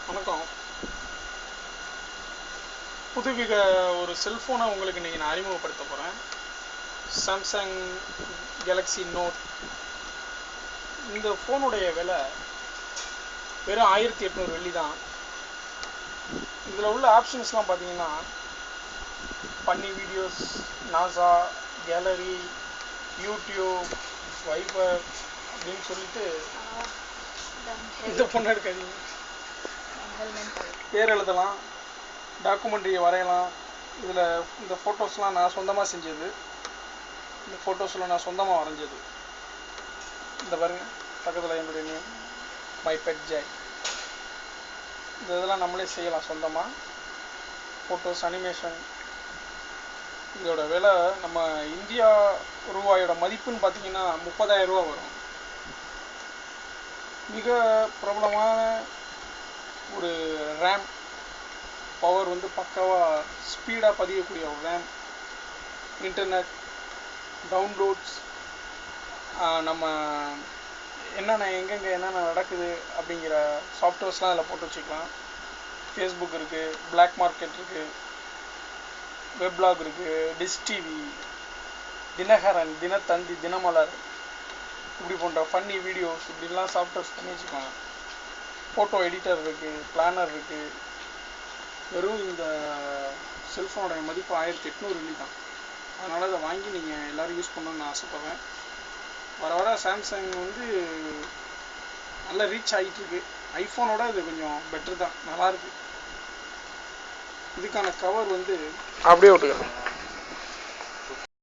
வணக்கம். புதுவித ஒரு செல்ஃபோனை உங்களுக்கு இன்றைக்கி நான் அறிமுகப்படுத்த போகிறேன். Samsung Galaxy Note. இந்த ஃபோனுடைய விலை வெறும் 1800 வெள்ளி தான். இதில் உள்ள ஆப்ஷன்ஸ்லாம் பார்த்தீங்கன்னா funny videos, NASA, gallery, YouTube, Viber அப்படின்னு சொல்லிட்டு இந்த பொண்ணு எடுக்காதீங்க, பேர் எழுதலாம், டாக்குமெண்ட்ரியை வரையலாம். இதில் இந்த ஃபோட்டோஸ்லாம் நான் சொந்தமாக செஞ்சது. இந்த ஃபோட்டோஸில் நான் சொந்தமாக வரைஞ்சது. இந்த பாருங்க, பக்கத்தில் என்னுடைய நேம் மை பெட் ஜாய். இந்த இதெல்லாம் நம்மளே செய்யலாம் சொந்தமாக. Photos, animation. இதோட விலை நம்ம இந்தியா ரூபாயோட மதிப்புன்னு பார்த்தீங்கன்னா 30,000 ரூபா வரும். மிக பிரபலமான ஒரு ரேம் பவர் வந்து பக்காவாக ஸ்பீடாக பதியக்கூடிய ஒரு ரேம். இன்டர்நெட் டவுன்லோட்ஸ், நம்ம எங்கெங்கே என்னென்ன நடக்குது அப்படிங்கிற சாஃப்ட்வேர்ஸ்லாம் அதில் போட்டு வச்சுக்கலாம். ஃபேஸ்புக் இருக்குது, பிளாக் மார்க்கெட் இருக்குது, வெப்லாக் இருக்குது, டிஷ் டிவி, தினகரன், தினத்தந்தி, தினமலர், இப்படி போன்ற ஃபன்னி வீடியோஸ் இப்படிலாம் சாஃப்ட்வேர்ஸ் பண்ணி வச்சுக்கலாம். ஃபோட்டோ எடிட்டர் இருக்குது, பிளானர் இருக்குது. வெறும் இந்த செல்ஃபோனோட மதிப்பு 1800 வெள்ளி தான். அதனால் அதை வாங்கி நீங்கள் எல்லோரும் யூஸ் பண்ணணும்னு நான் ஆசைப்பட்றேன். வர வர சாம்சங் வந்து நல்லா ரீச் ஆகிட்டுருக்கு. ஐஃபோனோட இது கொஞ்சம் பெட்ரு தான், நல்லாயிருக்கு. இதுக்கான கவர் வந்து அப்படியே விட்டுக்கிறேன்.